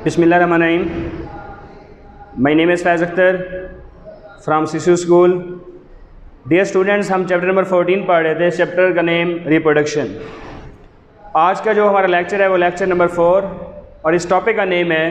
बिस्मिल्लाहिर्रहमानिर्रहीम। My name is Faiz Akhtar from शिशु school. Dear students, हम चैप्टर नंबर 14 पढ़ रहे थे। चैप्टर का नेम रिप्रोडक्शन। आज का जो हमारा लेक्चर है वो लेक्चर नंबर 4 और इस टॉपिक का नेम है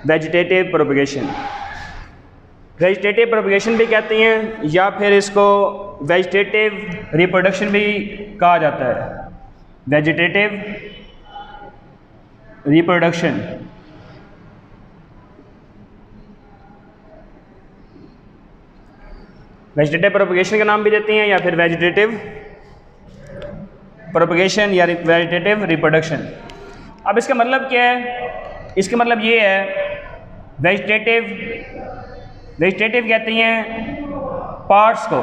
वेजिटेटिव प्रोपगेशन। वेजिटेटिव प्रोपगेशन भी कहते हैं या फिर इसको वेजिटेटिव रिप्रोडक्शन भी कहा जाता है। Vegetative reproduction. वेजिटेटिव प्रोपगेशन का नाम भी देते हैं या फिर वेजिटेटिव प्रोपगेशन या वेजिटेटिव रिप्रोडक्शन। अब इसका मतलब क्या है? इसका मतलब ये है वेजिटेटिव कहते हैं पार्ट्स को,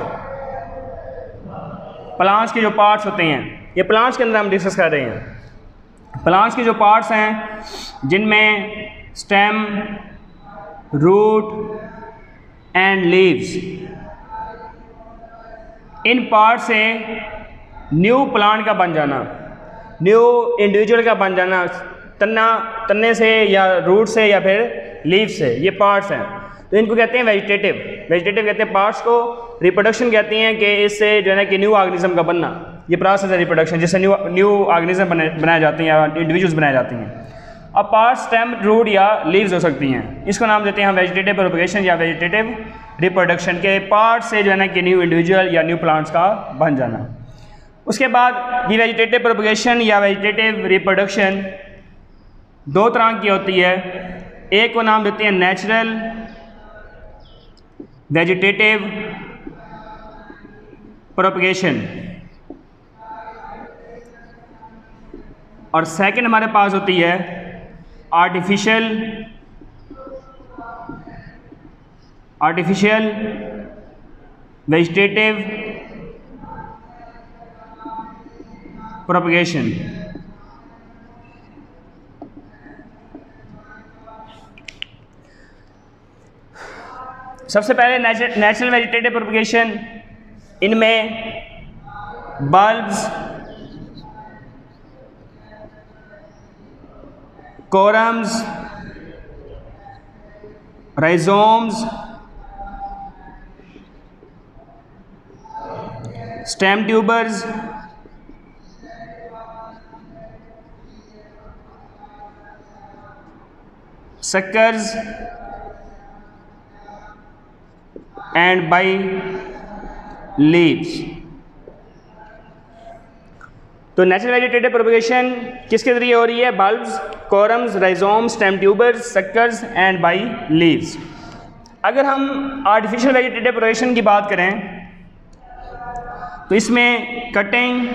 प्लांट्स के जो पार्ट्स होते हैं, ये प्लांट्स के अंदर हम डिस्कस कर रहे हैं। प्लांट्स के जो पार्ट्स हैं जिनमें स्टेम, रूट एंड लीव्स, इन पार्ट से न्यू प्लांट का बन जाना, न्यू इंडिविजुअल का बन जाना, तन्ने से या रूट से या फिर लीव से, ये पार्ट्स हैं। तो इनको कहते हैं वेजिटेटिव। वेजिटेटिव कहते हैं पार्ट्स को। रिप्रोडक्शन कहते हैं कि इससे जो है ना कि न्यू ऑर्गेनिज्म का बनना, ये प्रोसेस है रिप्रोडक्शन, जिससे न्यू ऑर्गेनिज्म बनाए जाते हैं या इंडिविजुअल्स बनाए जाते हैं। अब पार्ट्स स्टेम, रूट या लीव्स हो सकती हैं। इसको नाम देते हैं हम वेजिटेटिव प्रोपगेशन या वेजिटेटिव रिप्रोडक्शन के पार्ट से जो है ना कि न्यू इंडिविजुअल या न्यू प्लांट्स का बन जाना। उसके बाद ये वेजिटेटिव प्रोपगेशन या वेजिटेटिव रिप्रोडक्शन दो तरह की होती है। एक को नाम देते हैं नेचुरल वेजिटेटिव प्रोपगेशन और सेकंड हमारे पास होती है आर्टिफिशियल वेजिटेटिव प्रोपगेशन। सबसे पहले नेचुरल वेजिटेटिव प्रोपगेशन, इनमें bulbs, corms, rhizomes, stem tubers, suckers and by leaves. तो नेचुरल वेजिटेटिव प्रोपगेशन किसके जरिए हो रही है? Bulbs, corms, rhizomes, stem tubers, suckers and by leaves. अगर हम आर्टिफिशियल वेजिटेटिव प्रोपगेशन की बात करें तो इसमें कटिंग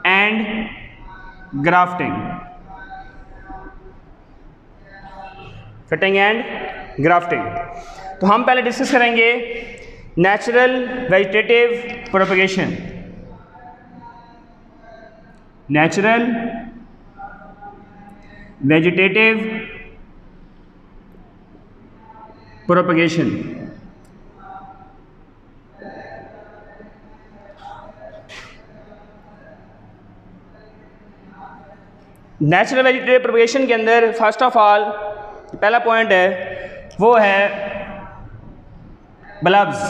एंड ग्राफ्टिंग, तो हम पहले डिस्कस करेंगे natural vegetative propagation. Natural vegetative propagation. Natural vegetative propagation के अंदर फर्स्ट ऑफ ऑल पहला पॉइंट है वो है बल्ब्स।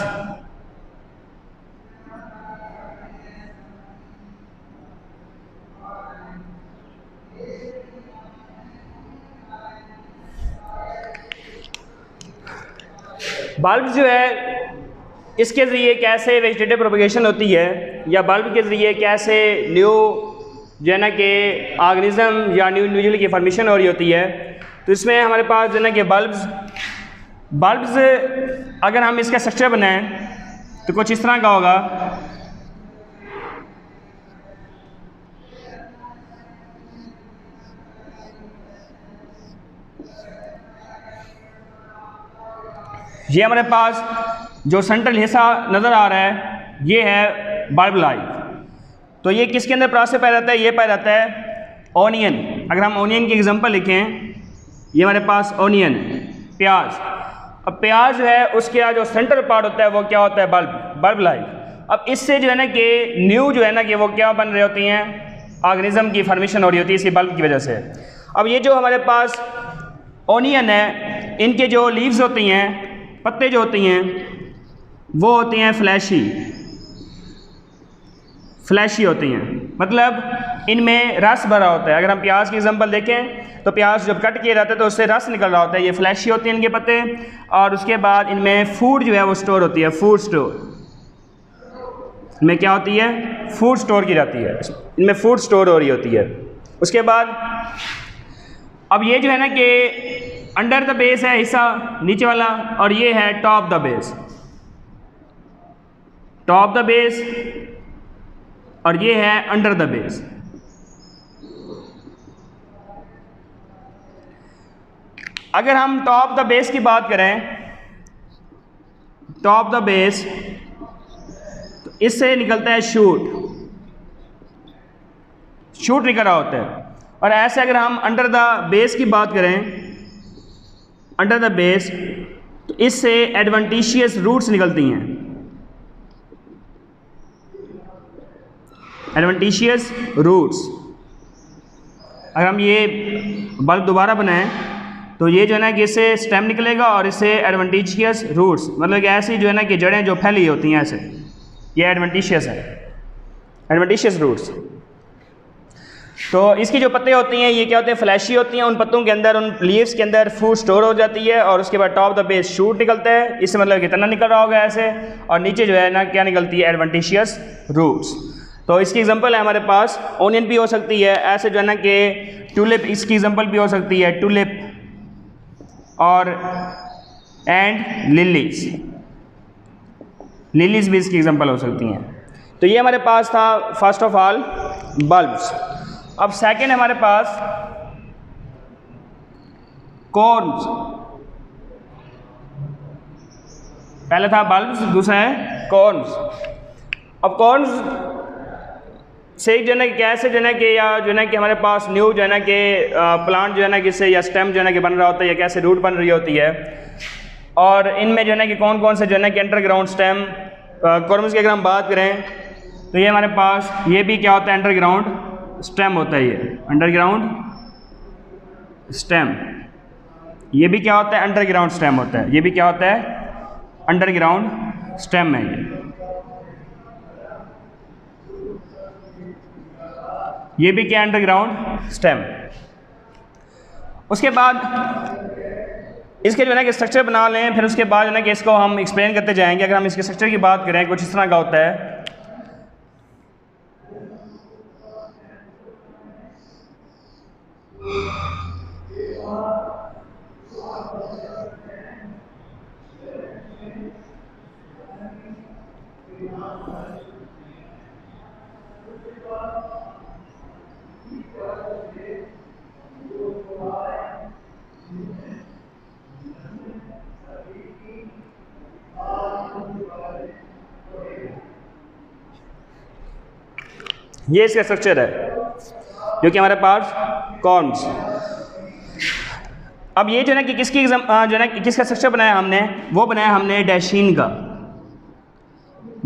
बल्ब जो है इसके ज़रिए कैसे वेजिटेटिव प्रोपगेशन होती है या बल्ब के ज़रिए कैसे न्यू जो है ना कि ऑर्गेनिज्म या न्यू इंडिविजुअल की फॉर्मेशन हो रही होती है। तो इसमें हमारे पास जो है ना कि बल्ब्स अगर हम इसका स्ट्रक्चर बनाएं तो कुछ इस तरह का होगा। ये हमारे पास जो सेंट्रल हिस्सा नज़र आ रहा है ये है बल्ब लाइफ। तो ये किसके अंदर प्रोसेस पाया जाता है? ये पाया जाता है ऑनियन। अगर हम ऑनियन की एग्जांपल लिखें, ये हमारे पास ऑनियन, प्याज। अब प्याज जो है उसके जो सेंटर पार्ट होता है वो क्या होता है? Bulb life. अब इससे जो है ना कि न्यू जो है ना कि वो क्या बन रही होती हैं, ऑर्गेनिज्म की फॉर्मेशन हो रही होती है इसी बल्ब की वजह से। अब ये जो हमारे पास ओनियन है, इनके जो लीव्स होती हैं, पत्ते जो होती हैं वो होती हैं फ्लैशी होती हैं, मतलब इनमें रस भरा होता है। अगर हम प्याज की एग्जांपल देखें तो प्याज जब कट किया जाता है तो उससे रस निकल रहा होता है, ये फ्लैशी होती हैं इनके पत्ते। और उसके बाद इनमें फूड जो है वो स्टोर होती है, फूड स्टोर में क्या होती है, फूड स्टोर की जाती है, इनमें फूड स्टोर हो रही होती है। उसके बाद अब ये जो है ना कि अंडर द बेस है हिस्सा नीचे वाला, और ये है top the base, top the base, और ये है अंडर द बेस। अगर हम टॉप द बेस की बात करें, टॉप द बेस, तो इससे निकलता है शूट निकल रहा होता है। और ऐसे अगर हम अंडर द बेस की बात करें, अंडर द बेस, तो इससे एडवेंटिशियस रूट्स निकलती हैं, एडवेंटिशियस रूट्स। अगर हम ये बल्ब दोबारा बनाएं तो ये जो है ना कि इससे स्टेम निकलेगा और इससे एडवेंटिशियस रूट्स, मतलब कि ऐसी जो है ना कि जड़ें जो फैली होती हैं ऐसे, ये एडवेंटिशियस है, एडवेंटिशियस रूट्स। तो इसकी जो पत्ते होती हैं ये क्या होते हैं, फ्लैशी होती हैं। उन पत्तों के अंदर, उन लीव्स के अंदर फूड स्टोर हो जाती है, और उसके बाद टॉप द बेस शूट निकलता है, इससे मतलब कि तना निकल रहा होगा ऐसे, और नीचे जो है ना क्या निकलती है, एडवेंटिशियस रूट्स। तो इसकी एग्जांपल है हमारे पास ओनियन भी हो सकती है, ऐसे जो है ना कि ट्यूलिप, इसकी एग्जांपल भी हो सकती है ट्यूलिप, और एंड लिलीज भी इसकी एग्जांपल हो सकती हैं। तो ये हमारे पास था फर्स्ट ऑफ ऑल बल्ब्स। अब सेकंड हमारे पास कॉर्न्स। पहले था बल्ब्स, दूसरा है कॉर्न्स। अब कॉर्न्स से जो है ना कैसे जो है ना कि, या जो है ना कि हमारे पास न्यू जो है ना कि प्लांट जो है ना कि से, या स्टेम जो है ना कि बन रहा होता है, या कैसे रूट बन रही होती है, और इनमें जो है ना कि कौन कौन से जो है ना कि अंडरग्राउंड स्टेम, कॉर्न्स की अगर हम बात करें तो ये हमारे पास ये भी क्या होता है, अंडरग्राउंड स्टेम होता है, ये अंडरग्राउंड स्टेम। ये भी क्या होता है, अंडरग्राउंड स्टेम होता है, ये भी क्या होता है, अंडरग्राउंड स्टेम है ये भी क्या, अंडरग्राउंड स्टेम। उसके बाद इसके जो है ना कि स्ट्रक्चर बना लें, फिर उसके बाद जो है ना कि इसको हम एक्सप्लेन करते जाएंगे। अगर हम इसके स्ट्रक्चर की बात करें, कुछ इस तरह का होता है। ये इसका स्ट्रक्चर है जो कि हमारे पास कॉर्न्स। अब ये जो है ना कि किसकी जो है ना कि किसका स्ट्रक्चर बनाया हमने, वो बनाया हमने डैशीन का।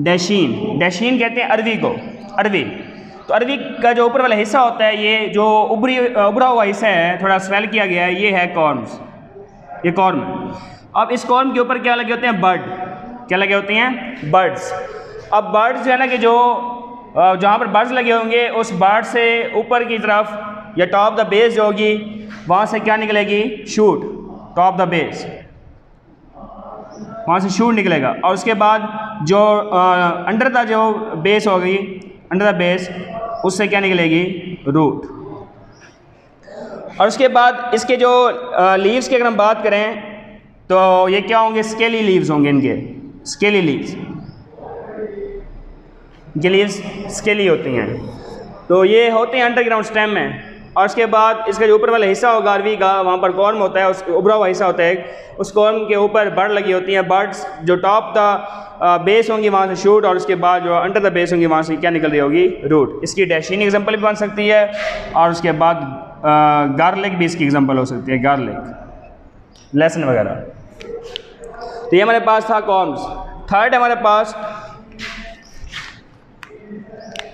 डैशीन कहते हैं अरवी को, अरवी। तो अरवी का जो ऊपर वाला हिस्सा होता है, ये जो उभरा हुआ हिस्सा है, थोड़ा स्वेल किया गया है, ये है कॉर्न्स, ये कॉर्न। अब इस कॉर्न के ऊपर क्या लगे होते हैं, बर्ड। क्या लगे होते हैं, बर्ड्स। अब बर्ड्स जो है ना कि जो जहाँ पर बर्ड्स लगे होंगे, उस बर्ड से ऊपर की तरफ या टॉप द बेस जो होगी, वहाँ से क्या निकलेगी, शूट। टॉप द बेस, वहाँ से शूट निकलेगा। और उसके बाद जो अंडर द जो बेस होगी, अंडर द बेस, उससे क्या निकलेगी, रूट। और उसके बाद इसके जो लीव्स की अगर हम बात करें तो ये क्या होंगे, स्केली लीव्स होंगे इनके, स्केली लीव्स। ये लीव्स स्केली होती हैं, तो ये होते हैं अंडरग्राउंड स्टेम में। और उसके बाद इसका जो ऊपर वाला हिस्सा होगा अरवी का, वहाँ पर कॉर्म होता है, उस उभरा हुआ हिस्सा होता है, उस कॉर्म के ऊपर बर्ड लगी होती हैं। बर्ड्स जो टॉप द बेस होंगी वहाँ से शूट, और उसके बाद जो अंडर द बेस होंगी वहाँ से क्या निकल रही होगी, रूट। इसकी डैशिंग एग्जांपल भी बन सकती है। और उसके बाद गार्लिक भी इसकी एग्जांपल हो सकती है, गार्लिक, लहसुन वगैरह। तो ये हमारे पास था कॉर्म्स। थर्ड हमारे पास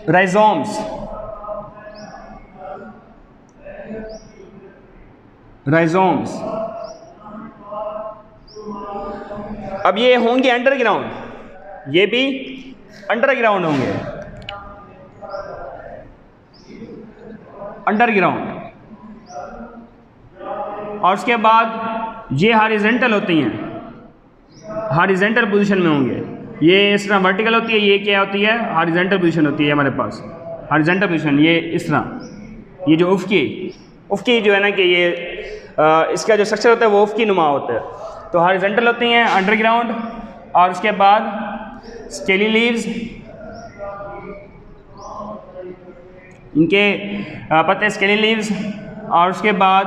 राइजोम्स। राइजोम्स अब ये होंगे अंडरग्राउंड, ये भी अंडरग्राउंड होंगे, अंडरग्राउंड। और उसके बाद ये हॉरिजॉन्टल होती हैं, हॉरिजॉन्टल पोजीशन में होंगे। ये इस तरह वर्टिकल होती है, ये क्या होती है, हॉरिजॉन्टल पोजीशन होती है हमारे पास, हॉरिजॉन्टल पोजीशन। ये इस तरह, ये जो उफ़की जो है ना कि ये इसका जो स्ट्रक्चर होता है वो उफ़की नुमा होता है। तो हॉरिजॉन्टल होती हैं अंडरग्राउंड, और उसके बाद स्केली लीव्स, इनके पत्ते स्केली लीव्स। और उसके बाद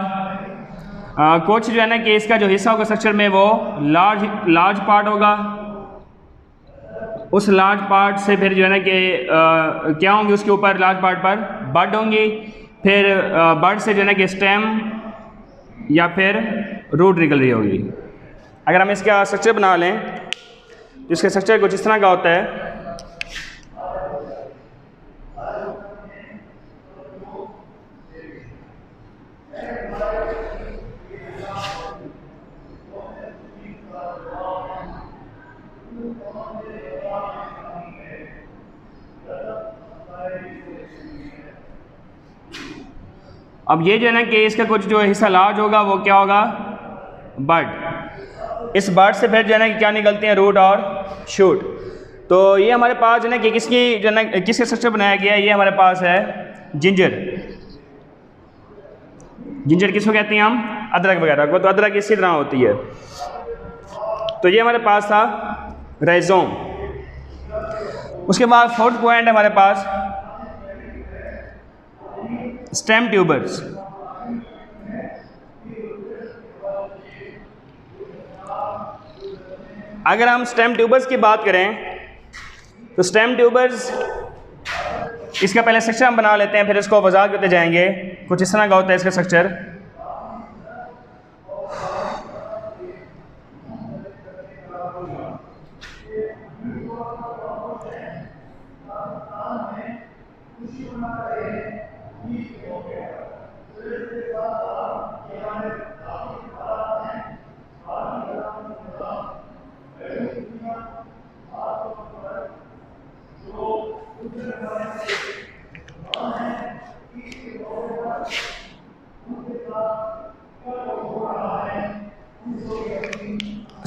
कुछ जो है ना कि इसका जो हिस्सा होगा स्ट्रक्चर में वो लार्ज पार्ट होगा। उस लार्ज पार्ट से फिर जो है ना कि क्या होंगे, उसके ऊपर लार्ज पार्ट पर बड होंगी। फिर बड से जो है ना कि स्टेम या फिर रूट निकल रही होगी। अगर हम इसका स्ट्रक्चर बना लें तो इसका स्ट्रक्चर कुछ इस तरह का होता है। अब ये जो है ना कि इसका कुछ जो हिस्सा लार्ज होगा वो क्या होगा, बड। इस बड से फिर जो है ना कि क्या निकलते हैं, रूट और शूट। तो ये हमारे पास जो है ना कि किसकी जो है ना किसका स्ट्रक्चर बनाया गया है, ये हमारे पास है जिंजर। जिंजर किसको कहते हैं हम, अदरक वगैरह को। तो अदरक इसी तरह होती है। तो ये हमारे पास था राइजोम। उसके बाद फोर्थ पॉइंट है हमारे पास स्टेम ट्यूबर्स। अगर हम स्टेम ट्यूबर्स की बात करें तो स्टेम ट्यूबर्स, इसका पहले स्ट्रक्चर हम बना लेते हैं, फिर इसको वजाहत करते जाएंगे। कुछ इस तरह का होता है इसका स्ट्रक्चर।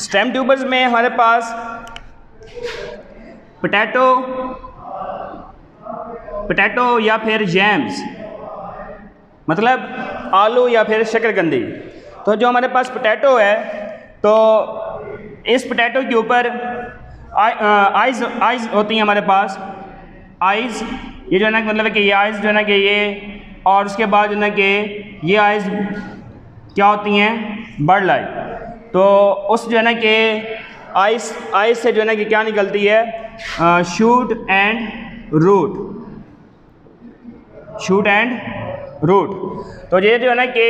स्टेम ट्यूबर्स में हमारे पास पोटैटो या फिर जैम्स, मतलब आलू या फिर शकरकंदी। तो जो हमारे पास पोटैटो है, तो इस पोटैटो के ऊपर आइज़ होती हैं हमारे पास। आइज़, ये जो है ना मतलब कि ये आइज़ जो है ना कि ये, और उसके बाद जो है ना कि ये आइज़ क्या होती हैं, बर्ड लाइक। तो उस जो है ना कि आइस से जो है ना कि क्या निकलती है, shoot and root, shoot and root. तो ये जो है ना कि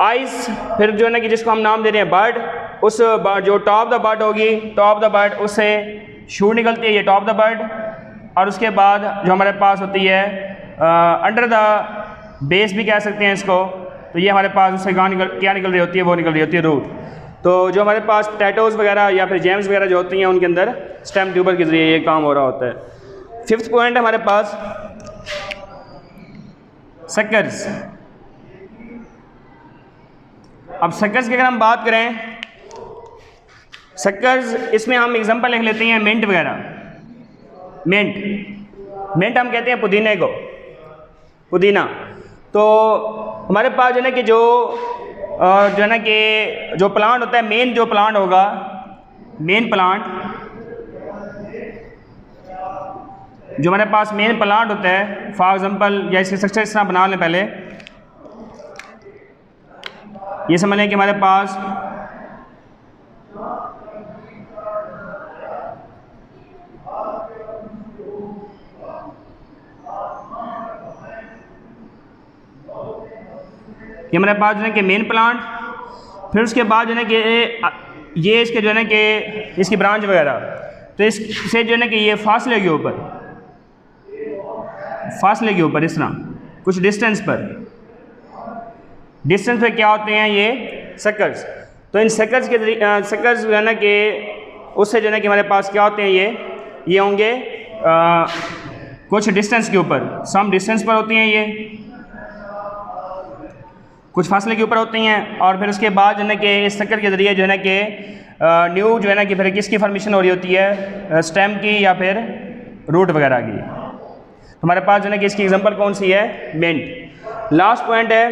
आइस, फिर जो है ना कि जिसको हम नाम दे रहे हैं बर्ड, उस जो टॉप द बर्ड होगी, टॉप द बर्ड, उससे शूट निकलती है, ये टॉप द बर्ड। और उसके बाद जो हमारे पास होती है अंडर द बेस भी कह सकते हैं इसको। तो ये हमारे पास उससे क्या निकल रही होती है, वो निकल रही होती है रूट। तो जो हमारे पास पोटैटोज़ वगैरह या फिर जैम्स वगैरह जो होती हैं, उनके अंदर स्टेम ट्यूबर के ज़रिए ये काम हो रहा होता है। फिफ्थ पॉइंट है हमारे पास सक्कर्स। अब सक्कर्स की अगर हम बात करें, सक्कर्स, इसमें हम एग्जांपल लिख लेते हैं मिंट वगैरह। मिंट हम कहते हैं पुदीने को, पुदीना। तो हमारे पास जो है ना कि जो है ना कि जो प्लांट होता है, मेन जो प्लांट होगा, मेन प्लांट जो हमारे पास मेन प्लांट होता है, फॉर एग्जांपल, या इसके स्ट्रक्चर इस तरह बना लें। पहले ये समझ लें कि हमारे पास ये हमारे पास जो है कि मेन प्लांट, फिर उसके बाद जो है कि ये इसके जो है ना कि इसकी ब्रांच वगैरह। तो इससे जो है ना कि ये फासले के ऊपर, इस तरह कुछ डिस्टेंस पर क्या होते हैं, ये सक्कर्स। तो इन सक्कर्स के सक्कर्स जो है ना कि उससे जो है कि हमारे पास क्या होते हैं, ये होंगे कुछ डिस्टेंस के ऊपर, सम डिस्टेंस पर होती हैं, ये कुछ फासले के ऊपर होती हैं। और फिर उसके बाद जो है कि इस चक्कर के ज़रिए जो है ना कि न्यू जो है ना कि फिर किसकी फॉर्मेशन हो रही होती है, स्टेम की या फिर रूट वगैरह की। तो हमारे पास जो है कि इसकी एग्जांपल कौन सी है, मिंट। लास्ट पॉइंट है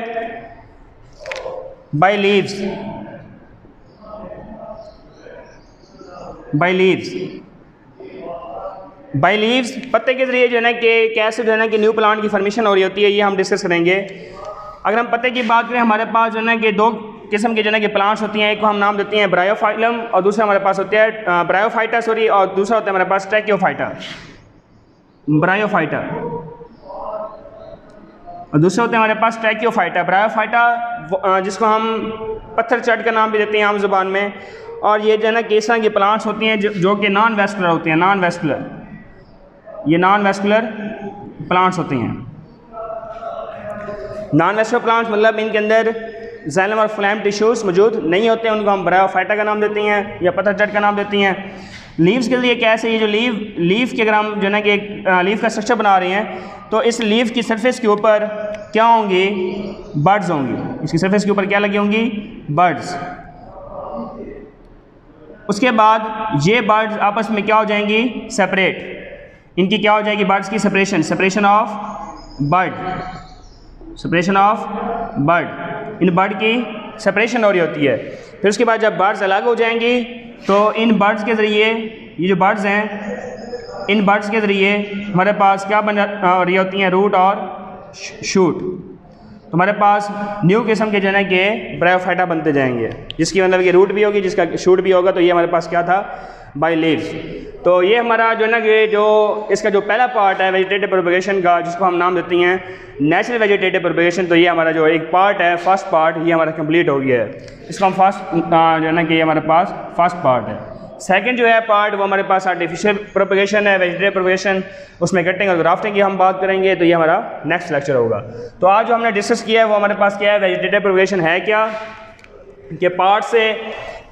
by leaves. By leaves, by leaves पत्ते के ज़रिए जो है ना कि कैसे जो है ना कि न्यू प्लांट की फॉर्मेशन हो रही होती है, ये हम डिस्कस करेंगे। अगर हम पत्ते की बात करें, हमारे पास जो है ना कि दो किस्म के जो है ना कि प्लांट्स होती हैं, एक को हम नाम देते हैं ब्रायोफाइलम और दूसरा हमारे पास होता है ब्रायोफाइटा सॉरी, और दूसरा होता है हमारे पास ट्रैकियोफाइटा, ब्रायोफाइटा, और दूसरा होता है हमारे पास ट्रैकियोफाइटा। ब्रायोफाइटा जिसको हम पत्थर चट का नाम भी देते हैं आम जुबान में, और ये जो है ना कि इस तरह की प्लांट्स होती हैं जो कि नॉन वेस्कुलर होती हैं, नॉन वेस्कुलर, ये नॉन वेस्कुलर प्लांट्स होती हैं। नॉन वेस्कुलर प्लांट्स मतलब इनके अंदर जाइलम और फ्लैम टिश्यूज़ मौजूद नहीं होते हैं, उनको हम ब्रायोफाइटा का नाम देते हैं या पत्थर चट का नाम देते हैं। लीव्स के लिए कैसे, ये जो लीफ की अगर हम जो है ना कि एक लीफ का स्ट्रक्चर बना रहे हैं, तो इस लीफ की सरफेस के ऊपर क्या होंगी, बर्ड्स होंगी। इसकी सरफेस के ऊपर क्या लगी होंगी, बर्ड्स। उसके बाद ये बर्ड्स आपस में क्या हो जाएंगी, सेपरेट। इनकी क्या हो जाएगी, बर्ड्स की separation, separation of bird, separation of bird. In bird की सेपरेशन हो रही होती है। फिर उसके बाद जब बर्ड्स अलग हो जाएंगी, तो इन बर्ड्स के ज़रिए, ये जो बर्ड्स हैं, इन बर्ड्स के ज़रिए हमारे पास क्या बन रही होती हैं, रूट और शूट। तो हमारे पास न्यू किस्म के जो है ना कि ब्रायोफाइटा बनते जाएंगे, जिसकी मतलब कि रूट भी होगी, जिसका शूट भी होगा। तो ये हमारे पास क्या था, बाय लीव्स। तो ये हमारा जो है ना कि जो इसका जो पहला पार्ट है वेजिटेटिव प्रोपगेशन का, जिसको हम नाम देते हैं नेचुरल वेजिटेटिव प्रोपगेशन, तो ये हमारा जो एक पार्ट है, फर्स्ट पार्ट, ये हमारा कंप्लीट हो गया है। इसको हम फर्स्ट जो है ना कि ये हमारे पास फर्स्ट पार्ट है। सेकंड जो है पार्ट, वो हमारे पास आर्टिफिशियल प्रोपगेशन है, वेजिटेटिव प्रोपगेशन, उसमें कटिंग और ग्राफ्टिंग की हम बात करेंगे। तो ये हमारा नेक्स्ट लेक्चर होगा। तो आज जो हमने डिस्कस किया है वो हमारे पास क्या है, वेजिटेटिव प्रोपगेशन है क्या, कि पार्ट से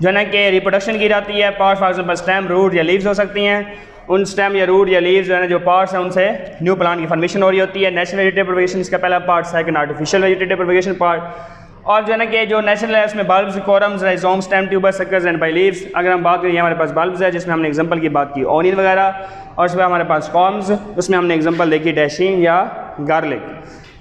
जो है ना कि रिप्रोडक्शन की जाती है। Part for example stem, root या लीव्स हो सकती हैं। उन स्टेम या रूट या लीव्स जो है ना, जो पार्ट्स हैं, उनसे न्यू प्लांट की फॉर्मेशन हो रही होती है। नेचुरल वेजिटेटिव प्रोपगेशन इसका पहला part. Second artificial vegetative propagation part. और जो है ना कि जो नेचुरल है उसमें bulbs, corms, rhizome, stem, tuber, suckers and by leaves. अगर हम बात करें, हमारे पास बल्ब्स है जिसमें हमने एग्जांपल की बात की ऑनियन वगैरह, और उसमें हमारे पास कॉर्म्स, उसमें हमने एग्जांपल देखी डैशिंग या गार्लिक।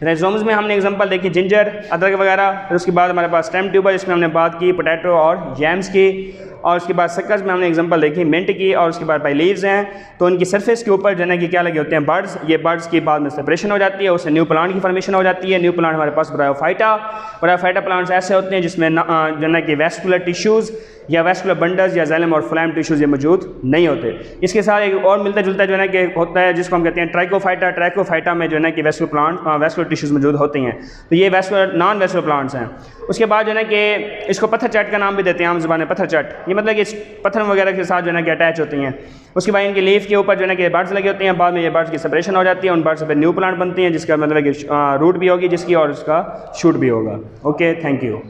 राइजोम्स में हमने एग्जांपल देखी जिंजर, अदरक वगैरह। फिर उसके बाद हमारे पास स्टेम ट्यूबर, जिसमें हमने बात की पोटैटो और जैम्स की। और उसके बाद सकर्स में हमने एग्जांपल देखी मिंट की। और उसके बाद बाय लीव्स हैं, तो उनकी सरफेस के ऊपर जो है ना कि क्या लगे होते हैं, बर्ड्स। ये बर्ड्स की बाद में सेपरेशन हो जाती है, उससे न्यू प्लांट की फॉर्मेशन हो जाती है। न्यू प्लांट हमारे पास ब्रायोफाइटा। ब्रायोफाइटा प्लांट्स ऐसे होते हैं जिसमें जो है ना कि वेस्कुलर टिश्यूज़ या वेस्कुलर बंडल्स या जाइलम और फ्लैम टिश्यूज़ ये मौजूद नहीं होते। इसके साथ एक और मिलता जुलता जो है ना कि होता है, जिसको हम कहते हैं ट्राइकोफाइटा। ट्राइकोफाइटा में जो है ना कि वेस्कुलर प्लांट, वेस्कुलर टिश्यूज़ मौजूद होती हैं। तो ये वेस्कुलर, नॉन वेस्कुलर प्लांट्स हैं। उसके बाद जो है ना कि इसको पत्थर चट का नाम भी देते हैं आम ज़बान में, पत्थर चट। ये मतलब कि पत्थर वगैरह के साथ जो है ना कि अटैच होती हैं। उसके बाद इनकी लीफ के ऊपर जो है ना कि बर्ड्स लगे होते हैं। बाद में ये बर्ड्स की सेपरेशन हो जाती है, उन बर्ड्स पर न्यू प्लांट बनती हैं, जिसका मतलब कि रूट भी होगी जिसकी, और उसका शूट भी होगा। Okay, thank you.